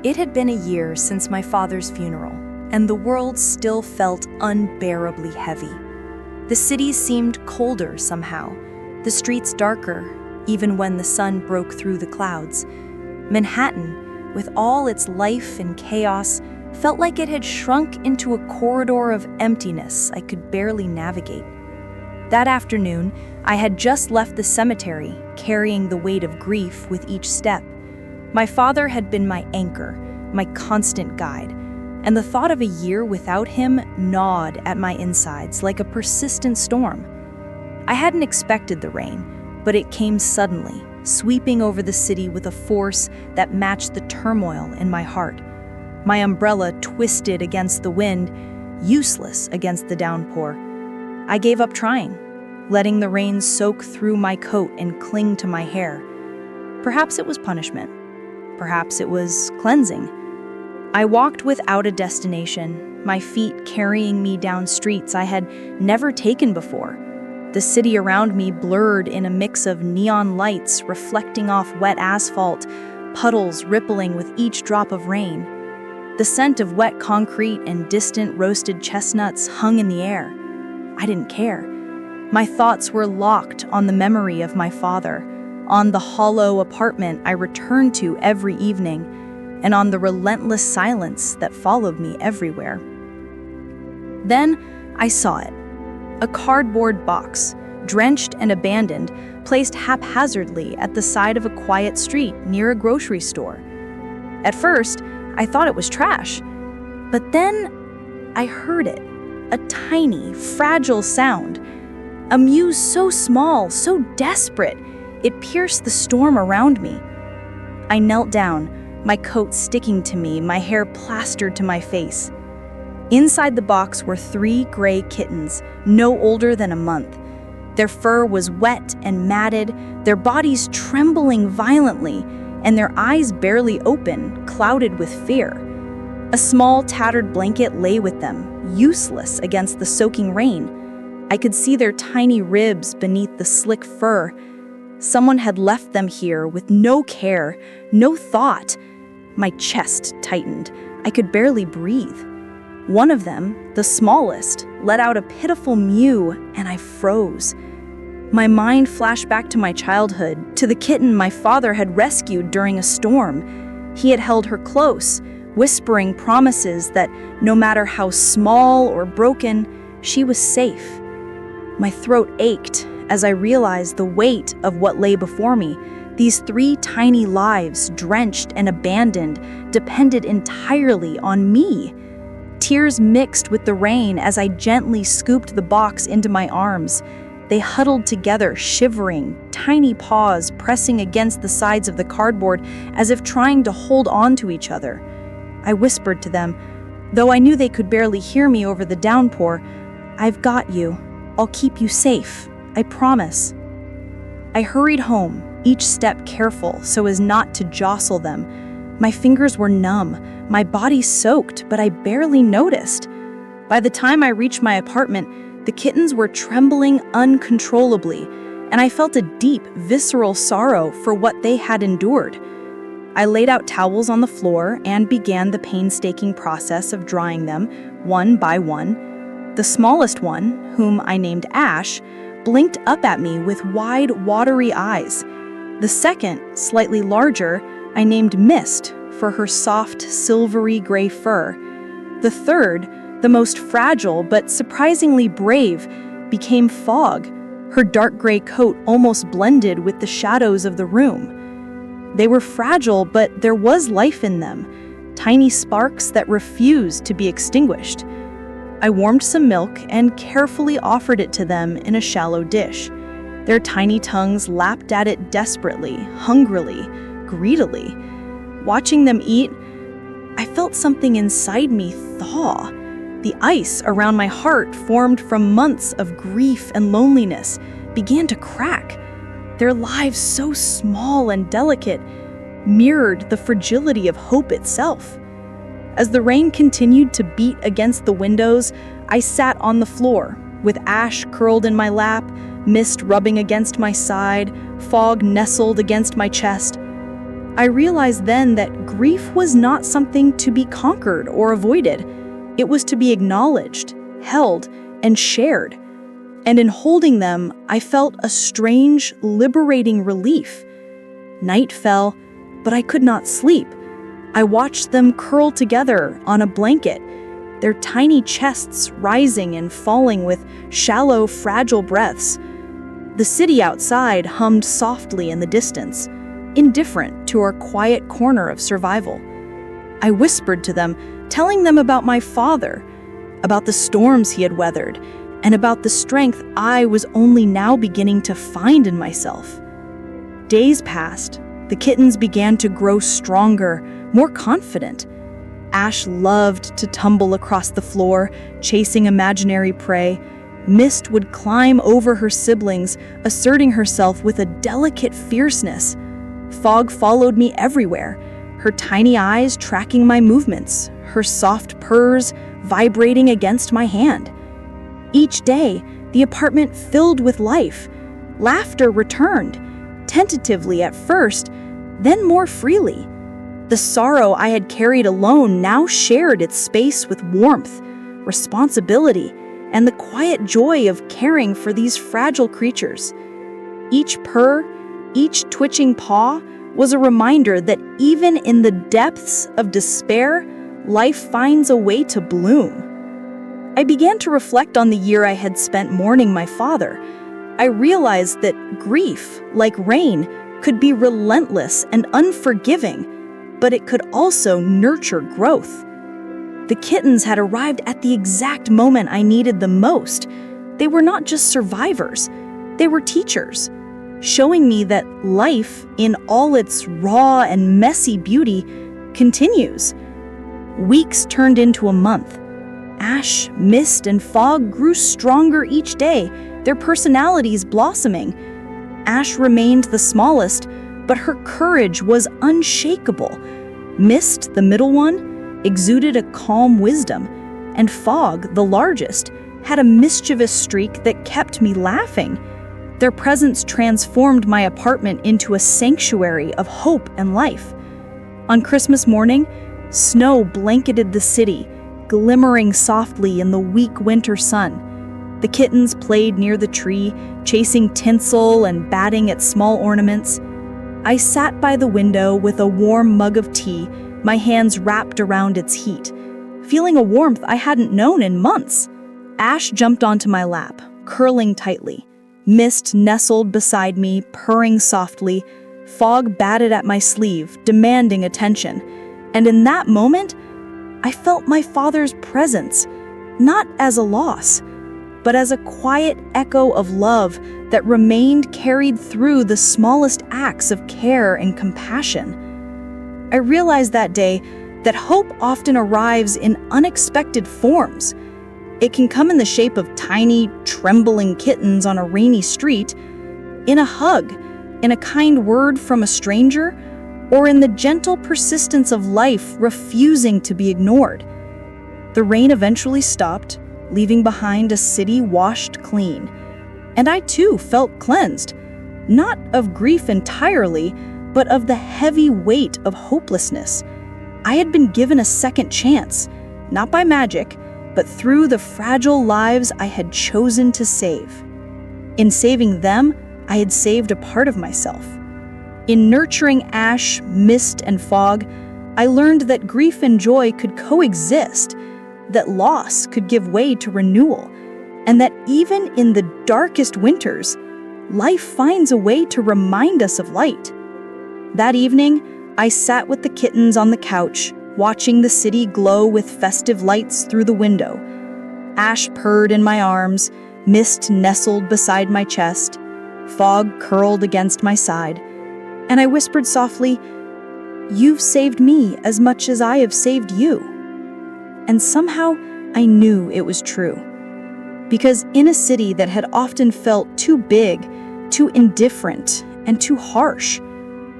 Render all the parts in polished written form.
It had been a year since my father's funeral, and the world still felt unbearably heavy. The city seemed colder somehow, the streets darker, even when the sun broke through the clouds. Manhattan, with all its life and chaos, felt like it had shrunk into a corridor of emptiness I could barely navigate. That afternoon, I had just left the cemetery, carrying the weight of grief with each step. My father had been my anchor, my constant guide, and the thought of a year without him gnawed at my insides like a persistent storm. I hadn't expected the rain, but it came suddenly, sweeping over the city with a force that matched the turmoil in my heart. My umbrella twisted against the wind, useless against the downpour. I gave up trying, letting the rain soak through my coat and cling to my hair. Perhaps it was punishment. Perhaps it was cleansing. I walked without a destination, my feet carrying me down streets I had never taken before. The city around me blurred in a mix of neon lights reflecting off wet asphalt, puddles rippling with each drop of rain. The scent of wet concrete and distant roasted chestnuts hung in the air. I didn't care. My thoughts were locked on the memory of my father, on the hollow apartment I returned to every evening, and on the relentless silence that followed me everywhere. Then I saw it. A cardboard box, drenched and abandoned, placed haphazardly at the side of a quiet street near a grocery store. At first, I thought it was trash, but then I heard it, a tiny, fragile sound, a mews so small, so desperate, it pierced the storm around me. I knelt down, my coat sticking to me, my hair plastered to my face. Inside the box were 3 gray kittens, no older than a month. Their fur was wet and matted, their bodies trembling violently, and their eyes barely open, clouded with fear. A small, tattered blanket lay with them, useless against the soaking rain. I could see their tiny ribs beneath the slick fur. Someone had left them here with no care, no thought. My chest tightened. I could barely breathe. One of them, the smallest, let out a pitiful mew, and I froze. My mind flashed back to my childhood, to the kitten my father had rescued during a storm. He had held her close, whispering promises that no matter how small or broken, she was safe. My throat ached as I realized the weight of what lay before me. These 3 tiny lives, drenched and abandoned, depended entirely on me. Tears mixed with the rain as I gently scooped the box into my arms. They huddled together, shivering, tiny paws pressing against the sides of the cardboard as if trying to hold on to each other. I whispered to them, though I knew they could barely hear me over the downpour, "I've got you. I'll keep you safe. I promise." I hurried home, each step careful so as not to jostle them. My fingers were numb, my body soaked, but I barely noticed. By the time I reached my apartment, the kittens were trembling uncontrollably, and I felt a deep, visceral sorrow for what they had endured. I laid out towels on the floor and began the painstaking process of drying them, one by one. The smallest one, whom I named Ash, blinked up at me with wide, watery eyes. The second, slightly larger, I named Mist for her soft, silvery gray fur. The third, the most fragile but surprisingly brave, became Fog. Her dark gray coat almost blended with the shadows of the room. They were fragile, but there was life in them, tiny sparks that refused to be extinguished. I warmed some milk and carefully offered it to them in a shallow dish. Their tiny tongues lapped at it desperately, hungrily, greedily. Watching them eat, I felt something inside me thaw. The ice around my heart, formed from months of grief and loneliness, began to crack. Their lives, so small and delicate, mirrored the fragility of hope itself. As the rain continued to beat against the windows, I sat on the floor, with Ash curled in my lap, Mist rubbing against my side, Fog nestled against my chest. I realized then that grief was not something to be conquered or avoided. It was to be acknowledged, held, and shared. And in holding them, I felt a strange, liberating relief. Night fell, but I could not sleep. I watched them curl together on a blanket, their tiny chests rising and falling with shallow, fragile breaths. The city outside hummed softly in the distance, indifferent to our quiet corner of survival. I whispered to them, telling them about my father, about the storms he had weathered, and about the strength I was only now beginning to find in myself. Days passed. The kittens began to grow stronger, more confident. Ash loved to tumble across the floor, chasing imaginary prey. Mist would climb over her siblings, asserting herself with a delicate fierceness. Fog followed me everywhere, her tiny eyes tracking my movements, her soft purrs vibrating against my hand. Each day, the apartment filled with life. Laughter returned, tentatively at first, then more freely. The sorrow I had carried alone now shared its space with warmth, responsibility, and the quiet joy of caring for these fragile creatures. Each purr, each twitching paw was a reminder that even in the depths of despair, life finds a way to bloom. I began to reflect on the year I had spent mourning my father. I realized that grief, like rain, could be relentless and unforgiving, but it could also nurture growth. The kittens had arrived at the exact moment I needed them most. They were not just survivors, they were teachers, showing me that life, in all its raw and messy beauty, continues. Weeks turned into a month. Ash, Mist, and Fog grew stronger each day, their personalities blossoming. Ash remained the smallest, but her courage was unshakable. Mist, the middle one, exuded a calm wisdom, and Fog, the largest, had a mischievous streak that kept me laughing. Their presence transformed my apartment into a sanctuary of hope and life. On Christmas morning, snow blanketed the city, glimmering softly in the weak winter sun. The kittens played near the tree, chasing tinsel and batting at small ornaments. I sat by the window with a warm mug of tea, my hands wrapped around its heat, feeling a warmth I hadn't known in months. Ash jumped onto my lap, curling tightly. Mist nestled beside me, purring softly. Fog batted at my sleeve, demanding attention. And in that moment, I felt my father's presence, not as a loss, but as a quiet echo of love that remained carried through the smallest acts of care and compassion. I realized that day that hope often arrives in unexpected forms. It can come in the shape of tiny, trembling kittens on a rainy street, in a hug, in a kind word from a stranger, or in the gentle persistence of life refusing to be ignored. The rain eventually stopped, leaving behind a city washed clean. And I too felt cleansed, not of grief entirely, but of the heavy weight of hopelessness. I had been given a second chance, not by magic, but through the fragile lives I had chosen to save. In saving them, I had saved a part of myself. In nurturing Ash, Mist, and Fog, I learned that grief and joy could coexist, that loss could give way to renewal, and that even in the darkest winters, life finds a way to remind us of light. That evening, I sat with the kittens on the couch, watching the city glow with festive lights through the window. Ash purred in my arms, Mist nestled beside my chest, Fog curled against my side, and I whispered softly, "You've saved me as much as I have saved you." And somehow, I knew it was true. Because in a city that had often felt too big, too indifferent, and too harsh,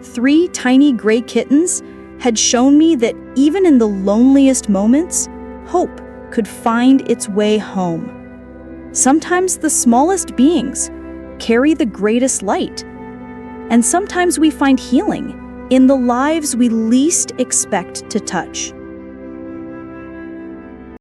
3 tiny gray kittens had shown me that even in the loneliest moments, hope could find its way home. Sometimes the smallest beings carry the greatest light, and sometimes we find healing in the lives we least expect to touch.